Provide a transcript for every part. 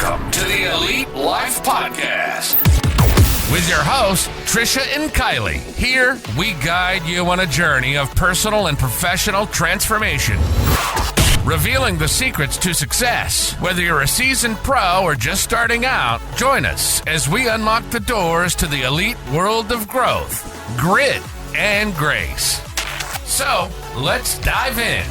Welcome to the Elite Life Podcast with your hosts, Trisha and Kylee. Here, we guide you on a journey of personal and professional transformation, revealing the secrets to success. Whether you're a seasoned pro or just starting out, join us as we unlock the doors to the elite world of growth, grit, and grace. So, let's dive in.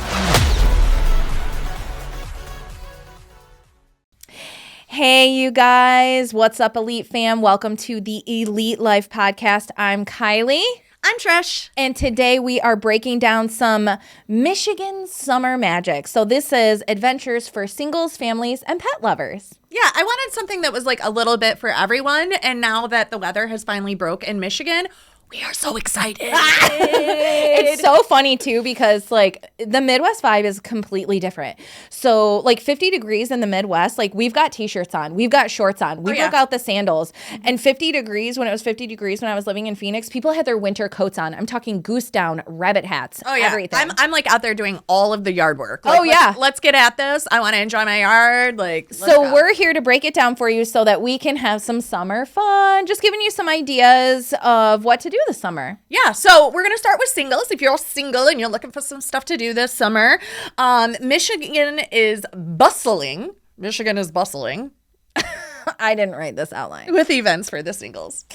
Hey, you guys. What's up, Elite fam? Welcome to the Elite Life Podcast. I'm Kylee. I'm Trish. And today we are breaking down some Michigan summer magic. So this is adventures for singles, families, and pet lovers. Yeah, I wanted something that was like a little bit for everyone. And now that the weather has finally broke in Michigan, we are so excited. It's so funny too because like the Midwest vibe is completely different. So like 50 degrees in the Midwest, like we've got t-shirts on, we've got shorts on, we broke out the sandals. And 50 degrees, when it was 50 degrees when I was living in Phoenix, people had their winter coats on. I'm talking goose down, rabbit hats, everything. I'm like out there doing all of the yard work. Like, let's get at this. I want to enjoy my yard. We're here to break it down for you so that we can have some summer fun. Just giving you some ideas of what to do this summer. Yeah, so we're going to start with singles. If you're single and you're looking for some stuff to do this summer, Michigan is bustling. I didn't write this outline. With events for the singles.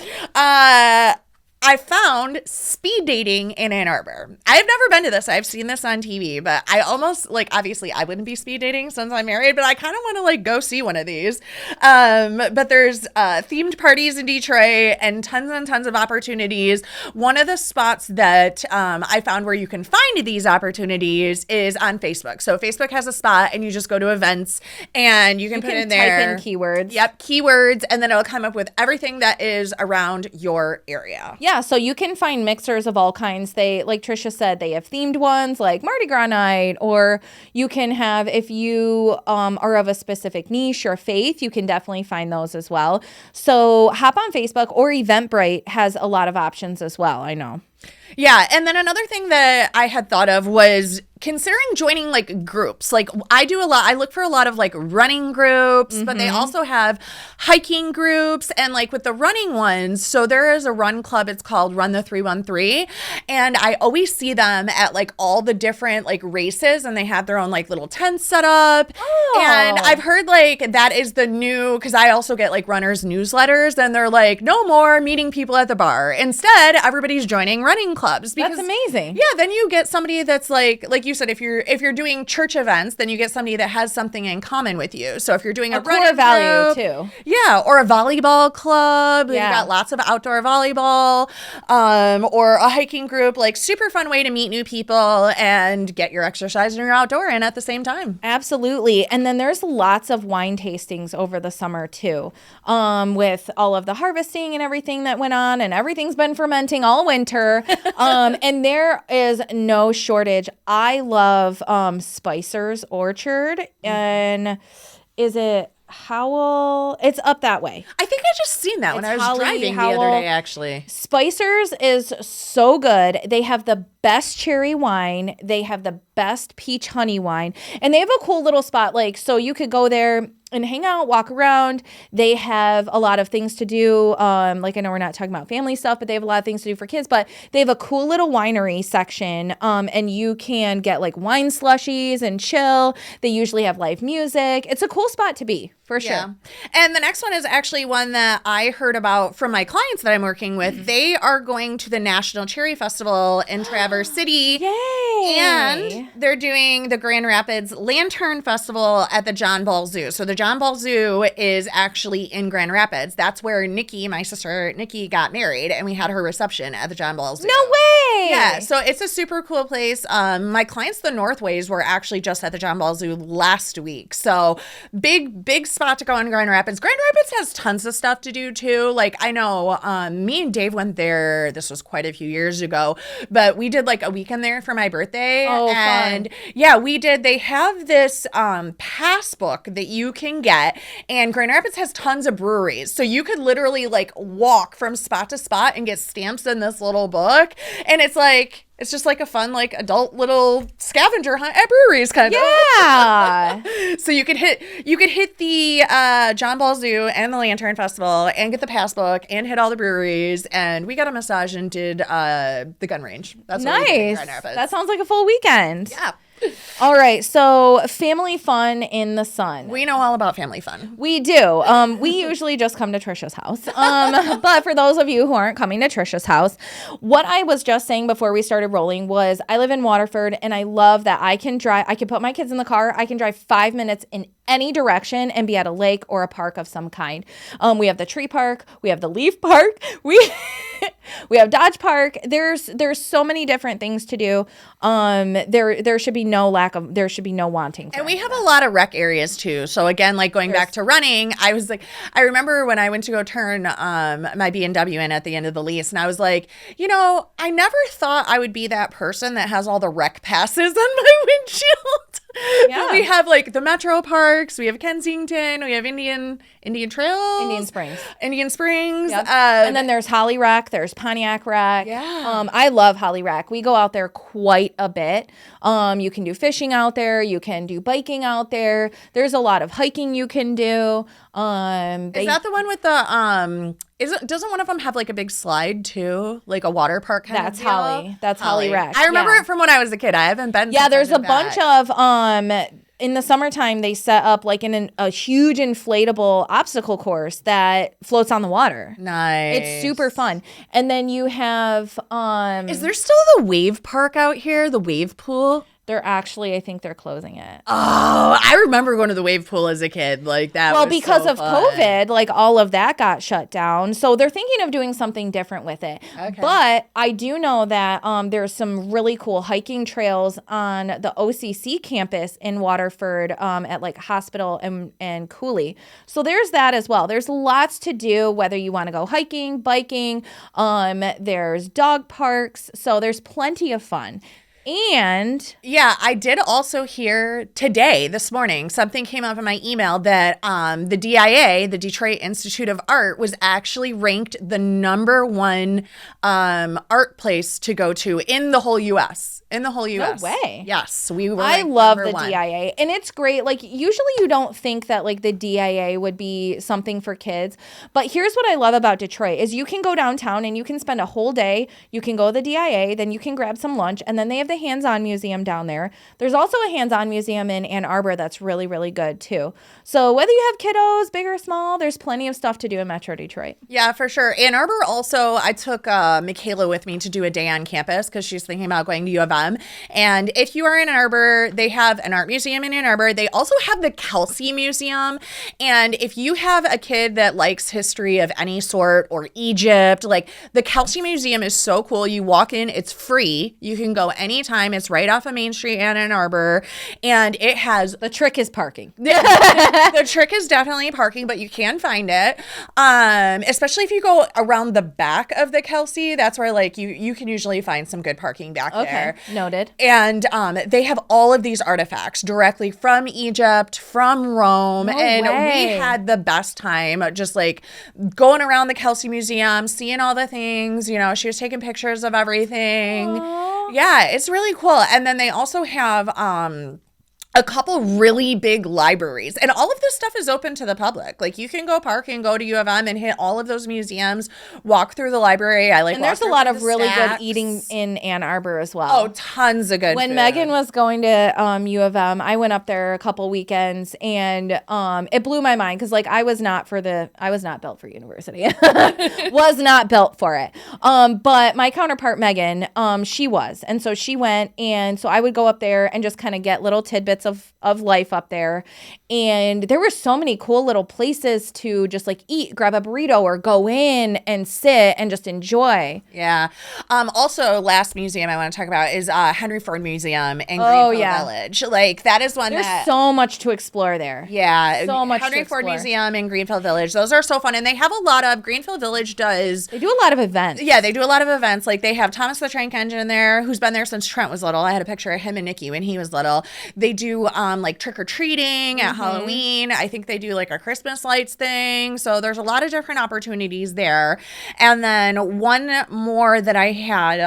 I found speed dating in Ann Arbor. I've never been to this. I've seen this on TV, but I almost, like, obviously I wouldn't be speed dating since I'm married, but I kind of want to, like, go see one of these. But there's themed parties in Detroit and tons of opportunities. One of the spots that I found where you can find these opportunities is on Facebook. So Facebook has a spot and you just go to events and you can put in there. Type in keywords. Yep, keywords, and then it'll come up with everything that is around your area. Yeah, so you can find mixers of all kinds. They, like Trisha said, they have themed ones like Mardi Gras night, or you can have, if you are of a specific niche or faith, you can definitely find those as well. So hop on Facebook, or Eventbrite has a lot of options as well, I know. Yeah, and then another thing that I had thought of was considering joining like groups. Like I look for a lot of like running groups, but they also have hiking groups, and like with the running ones, so there is a run club, it's called Run the 313, and I always see them at like all the different like races, and they have their own like little tents set up. And I've heard like that is the new, because I also get like runners newsletters, and they're like, no more meeting people at the bar. Instead, everybody's joining running clubs. Because, that's amazing. Yeah, then you get somebody that's like you said, if you're doing church events, then you get somebody that has something in common with you. So if you're doing a core value too. Yeah, or a volleyball club, yeah. You got lots of outdoor volleyball, or a hiking group, like super fun way to meet new people and get your exercise and your outdoor in at the same time. Absolutely. And then there's lots of wine tastings over the summer too, with all of the harvesting and everything that went on, and everything's been fermenting all winter. And there is no shortage. I love Spicer's Orchard, and is it Howell? It's up that way. I think I just seen that when I was driving the other day, actually. Spicer's is so good. They have the best cherry wine. They have the best peach honey wine. And they have a cool little spot. Like, so you could go there and hang out, walk around. They have a lot of things to do. Like, I know we're not talking about family stuff, but they have a lot of things to do for kids. But they have a cool little winery section, and you can get like wine slushies and chill. They usually have live music. It's a cool spot to be, for sure. Yeah. And the next one is actually one that I heard about from my clients that I'm working with. They are going to the National Cherry Festival in Traverse City. Yay! And they're doing the Grand Rapids Lantern Festival at the John Ball Zoo. So the John Ball Zoo is actually in Grand Rapids. That's where Nikki, my sister Nikki, got married, and we had her reception at the John Ball Zoo. No way! Yeah, so it's a super cool place. My clients, the Northways, were actually just at the John Ball Zoo last week. So big spot to go in Grand Rapids. Grand Rapids has tons of stuff to do too. Like, I know me and Dave went there. This was quite a few years ago, but we did like a weekend there for my birthday. Oh, and fun. Yeah, we did. They have this pass book that you can can get. And Grand Rapids has tons of breweries. So you could literally like walk from spot to spot and get stamps in this little book. And it's like, it's just like a fun, like adult little scavenger hunt at breweries kind of. Yeah. So you could hit the John Ball Zoo and the Lantern Festival and get the pass book and hit all the breweries. And we got a massage and did the gun range. That's what we did in Nice. Grand Rapids. That sounds like a full weekend. Yeah. All right. So family fun in the sun. We know all about family fun. We do. We usually just come to Trisha's house. But for those of you who aren't coming to Trisha's house, what I was just saying before we started rolling was I live in Waterford and I love that I can put my kids in the car. I can drive 5 minutes in any direction and be at a lake or a park of some kind. We have the tree park. We have the leaf park. We have Dodge Park. There's so many different things to do. There should be no wanting. And we have a lot of rec areas too. So again, like going back to running, I remember when I went to go turn my BMW in at the end of the lease, and I was like, I never thought I would be that person that has all the rec passes on my windshield. Yeah. But we have like the Metro Parks, we have Kensington, we have Indian Trails, Indian Springs. Yep. And then there's Holly Rec, there's Pontiac Rec. Yeah. I love Holly Rec. We go out there quite a bit. You can do fishing out there. You can do biking out there. There's a lot of hiking you can do. Is that the one with the doesn't one of them have like a big slide too, like a water park kind That's of deal? Holly. That's Holly Rec. I remember it from when I was a kid. I haven't been. Yeah, since there's I've a been bunch back. of in the summertime they set up like a huge inflatable obstacle course that floats on the water. Nice. It's super fun. And then you have Is there still the wave park out here? The wave pool? I think they're closing it. Oh, I remember going to the wave pool as a kid. Like that. Well, was because so of fun. COVID, like all of that got shut down. So they're thinking of doing something different with it. Okay. But I do know that there's some really cool hiking trails on the OCC campus in Waterford at like Hospital and Cooley. So there's that as well. There's lots to do, whether you want to go hiking, biking. There's dog parks. So there's plenty of fun. And yeah, I did also hear this morning, something came up in my email that the DIA, the Detroit Institute of Art, was actually ranked the #1 art place to go to in the whole U.S. No way. Yes, we were. I love number the one. DIA, and it's great. Like usually you don't think that like the DIA would be something for kids, but here's what I love about Detroit is you can go downtown and you can spend a whole day. You can go to the DIA, then you can grab some lunch, and then they have the hands-on museum down there. There's also a hands-on museum in Ann Arbor that's really, really good too. So whether you have kiddos, big or small, there's plenty of stuff to do in Metro Detroit. Yeah, for sure. Ann Arbor also, I took Michaela with me to do a day on campus because she's thinking about going to U of M. And if you are in Ann Arbor, they have an art museum in Ann Arbor. They also have the Kelsey Museum. And if you have a kid that likes history of any sort or Egypt, like the Kelsey Museum is so cool. You walk in, it's free. You can go anytime. It's right off of Main Street in Ann Arbor. And it has... The trick is parking. The trick is definitely parking, but you can find it. Especially if you go around the back of the Kelsey, that's where like you can usually find some good parking back there. Noted. And they have all of these artifacts directly from Egypt, from Rome. No and way. we had the best time just like going around the Kelsey Museum, seeing all the things. She was taking pictures of everything. Aww. Yeah, it's really cool. And then they also have a couple really big libraries, and all of this stuff is open to the public. Like you can go park and go to U of M and hit all of those museums, walk through the library. And there's a lot of really good eating in Ann Arbor as well. Oh, tons of good When food. Megan was going to U of M, I went up there a couple weekends, and it blew my mind because like I was not built for university. Was not built for it. But my counterpart Megan, she was, and so she went, and so I would go up there and just kind of get little tidbits of life up there. And there were so many cool little places to just like eat, grab a burrito, or go in and sit and just enjoy. Yeah. Also, last museum I want to talk about is Henry Ford Museum in Greenville Village. Like that is one There's so much to explore there. Yeah. So much Henry to Ford explore. Museum in Greenville Village. Those are so fun. And they have a lot of, Greenville Village does. They do a lot of events. Yeah, they do a lot of events. Like they have Thomas the Tank Engine there, who's been there since Trent was little. I had a picture of him and Nikki when he was little. They do do like trick-or-treating at Halloween. I think they do like a Christmas lights thing. So there's a lot of different opportunities there. And then one more that I had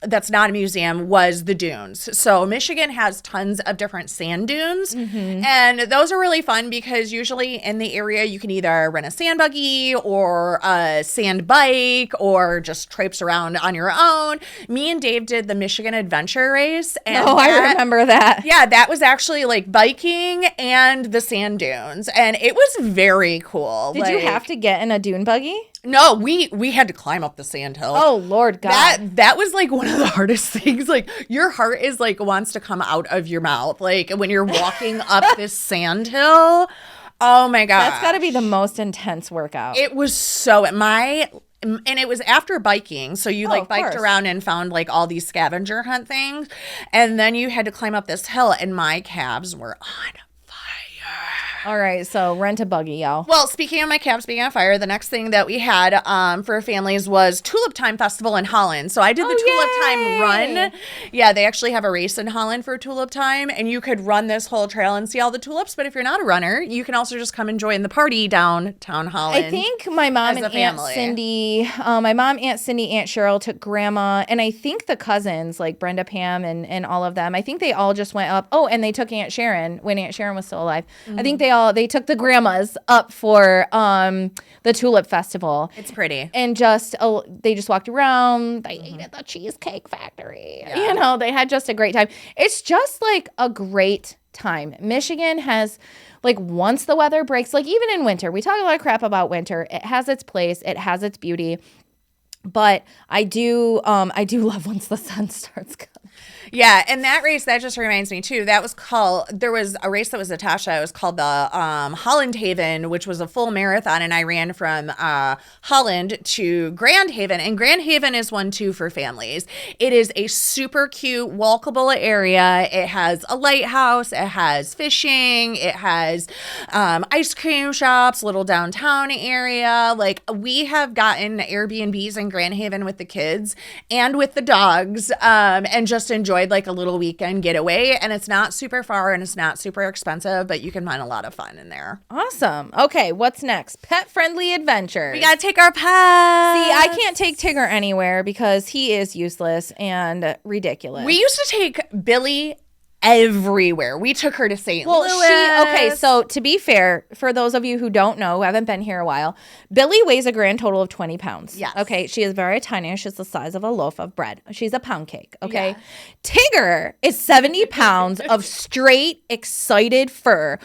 that's not a museum was the dunes. So Michigan has tons of different sand dunes. And those are really fun because usually in the area you can either rent a sand buggy or a sand bike or just traipse around on your own. Me and Dave did the Michigan Adventure Race. And I remember that. Yeah, that was actually like biking and the sand dunes. And it was very cool. Did you have to get in a dune buggy? No, we had to climb up the sand hill. Oh, Lord God. That was like one of the hardest things. Like your heart is like wants to come out of your mouth. Like when you're walking up this sand hill. Oh my God. That's got to be the most intense workout. It was so and it was after biking. So you like biked around and found like all these scavenger hunt things. And then you had to climb up this hill and my calves were on fire. All right, so rent a buggy, y'all. Well, speaking of my calves being on fire, the next thing that we had for families was Tulip Time Festival in Holland. So I did the Tulip Time run. Yeah, they actually have a race in Holland for Tulip Time, and you could run this whole trail and see all the tulips. But if you're not a runner, you can also just come and join the party downtown Holland. I think my mom and Aunt Cindy, Aunt Cheryl took Grandma, and I think the cousins, like Brenda, Pam, and all of them, I think they all just went up. Oh, and they took Aunt Sharon when Aunt Sharon was still alive. I think they took the grandmas up for the Tulip Festival. It's pretty. And they just walked around. They ate at the Cheesecake Factory. Yeah. You know, they had just a great time. It's just like a great time. Michigan has, like, once the weather breaks, like even in winter, we talk a lot of crap about winter. It has its place. It has its beauty. But I do love once the sun starts coming. Yeah, and that race, that just reminds me too, there was a race that was attached to it. It was called the Holland Haven, which was a full marathon, and I ran from Holland to Grand Haven, and Grand Haven is one too for families. It is a super cute, walkable area. It has a lighthouse, it has fishing, it has ice cream shops, little downtown area. Like, we have gotten Airbnbs in Grand Haven with the kids and with the dogs, and just enjoyed like a little weekend getaway. And it's not super far and it's not super expensive, but you can find a lot of fun in there. Awesome. Okay, what's next? Pet friendly adventures. We gotta take our pet. See, I can't take Tigger anywhere because he is useless and ridiculous. We used to take Billy everywhere. We took her to St. Louis. So to be fair, for those of you who don't know, who haven't been here a while, Billy weighs a grand total of 20 pounds. Yes. Okay. She is very tiny. She's the size of a loaf of bread. She's a pound cake. Okay. Yeah. Tigger is 70 pounds of straight, excited fur.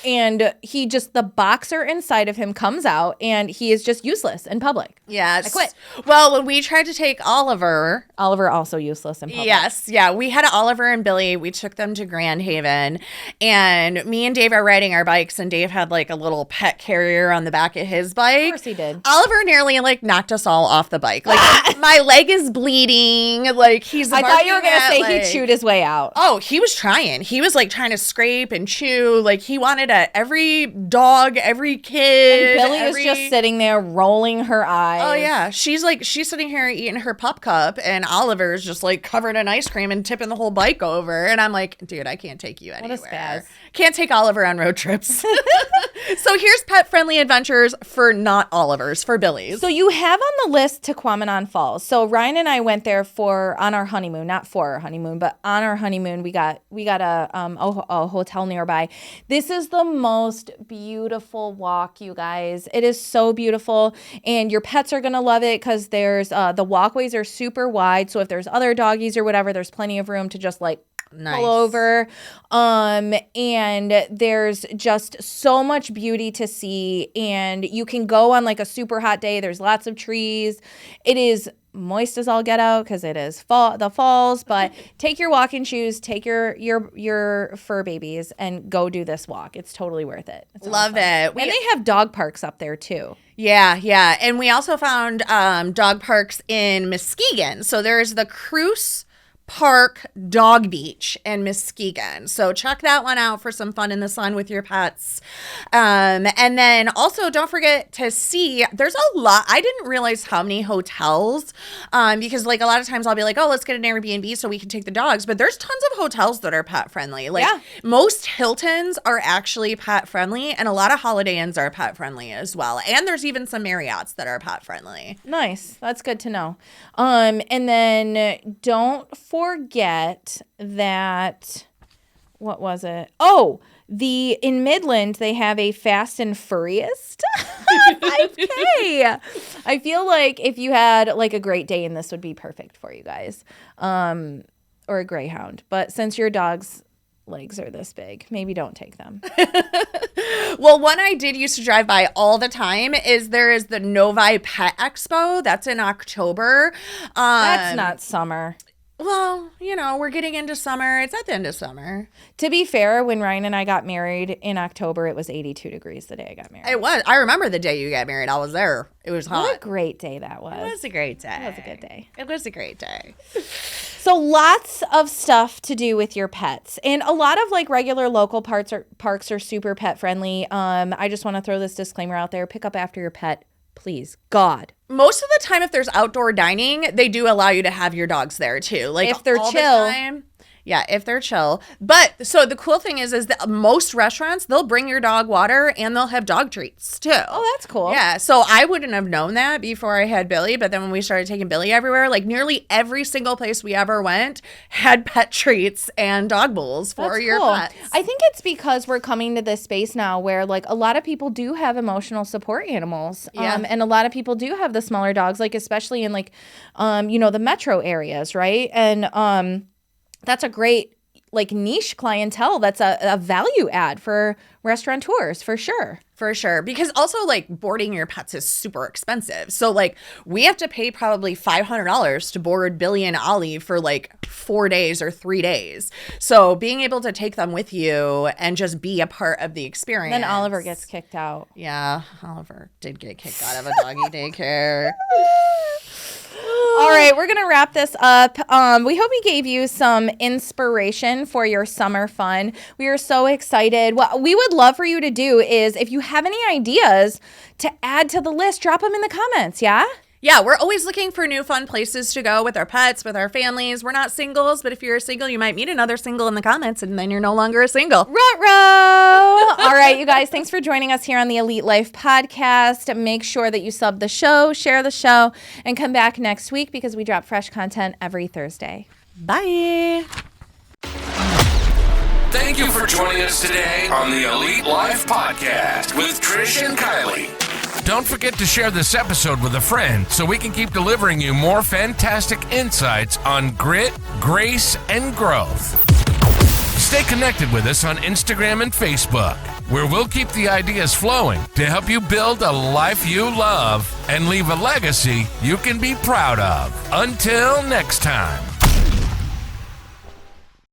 And the boxer inside of him comes out and he is just useless in public. Yes. I quit. Well, when we tried to take Oliver also useless in public. Yes. Yeah. We had Oliver and Billy. We took them to Grand Haven, and me and Dave are riding our bikes, and Dave had like a little pet carrier on the back of his bike. Of course he did. Oliver nearly like knocked us all off the bike. Like my leg is bleeding. Like he's I thought you were going to say like, he chewed his way out. Oh, he was trying. He was like trying to scrape and chew. Like he wanted every dog, every kid. And Billy is just sitting there rolling her eyes. Oh yeah. She's sitting here eating her pup cup, and Oliver's just like covered in ice cream and tipping the whole bike over. And I'm like, dude, I can't take you anywhere. What a spaz. Can't take Oliver on road trips. So here's pet-friendly adventures for not Olivers, for Billy's. So you have on the list Tequamanon Falls. So Ryan and I went there on our honeymoon, not for our honeymoon, but on our honeymoon. We got a hotel nearby. This is the most beautiful walk, you guys. It is so beautiful, and your pets are gonna love it because there's the walkways are super wide. So if there's other doggies or whatever, there's plenty of room to just like all over. And there's just so much beauty to see, and you can go on like a super hot day. There's lots of trees. It is moist as all get out because it is the falls, but take your walking shoes, take your fur babies, and go do this walk. It's totally worth it. Love it. And they have dog parks up there too. Yeah. And we also found dog parks in Muskegon. So there's the Cruise Park Dog Beach in Muskegon. So check that one out for some fun in the sun with your pets. And then also don't forget to see, there's a lot. I didn't realize how many hotels, because like a lot of times I'll be like, oh, let's get an Airbnb so we can take the dogs. But there's tons of hotels that are pet friendly. Like most Hiltons are actually pet friendly, and a lot of Holiday Inns are pet friendly as well. And there's even some Marriotts that are pet friendly. Nice. That's good to know. And then don't forget that, what was it? Oh, in Midland, they have a Fast and Furious 5K. I feel like if you had like a Great Dane, this would be perfect for you guys. Or a Greyhound. But since your dog's legs are this big, maybe don't take them. Well, one I did used to drive by all the time is there is the Novi Pet Expo. That's in October. That's not summer. Well, you know, we're getting into summer. It's at the end of summer. To be fair, when Ryan and I got married in October, it was 82 degrees the day I got married. It was. I remember the day you got married. I was there. It was hot. What a great day that was. It was a great day. It was a good day. It was a great day. So lots of stuff to do with your pets. And a lot of like regular local parks are super pet friendly. I just want to throw this disclaimer out there. Pick up after your pet. Please, God. Most of the time, if there's outdoor dining, they do allow you to have your dogs there too. Like if they're all chill. The time, yeah, if they're chill. But so the cool thing is that most restaurants, they'll bring your dog water and they'll have dog treats too. Oh, that's cool. Yeah. So I wouldn't have known that before I had Billy. But then when we started taking Billy everywhere, like nearly every single place we ever went had pet treats and dog bowls for That's your cool. pets. I think it's because we're coming to this space now where like a lot of people do have emotional support animals. Yeah. And a lot of people do have the smaller dogs, like especially in like, the metro areas, right? And that's a great like niche clientele. That's a value add for restaurateurs for sure. For sure. Because also like boarding your pets is super expensive. So like we have to pay probably $500 to board Billy and Ollie for like 4 days or 3 days. So being able to take them with you and just be a part of the experience. Then Oliver gets kicked out. Yeah. Oliver did get kicked out of a doggy daycare. All right, we're going to wrap this up. We hope we gave you some inspiration for your summer fun. We are so excited. What we would love for you to do is if you have any ideas to add to the list, drop them in the comments, yeah? Yeah, we're always looking for new fun places to go with our pets, with our families. We're not singles, but if you're a single, you might meet another single in the comments, and then you're no longer a single. Ruh-roh! All right, you guys, thanks for joining us here on the Elite Life Podcast. Make sure that you sub the show, share the show, and come back next week because we drop fresh content every Thursday. Bye! Thank you for joining us today on the Elite Life Podcast with Trisha and Kylee. Don't forget to share this episode with a friend so we can keep delivering you more fantastic insights on grit, grace, and growth. Stay connected with us on Instagram and Facebook, where we'll keep the ideas flowing to help you build a life you love and leave a legacy you can be proud of. Until next time.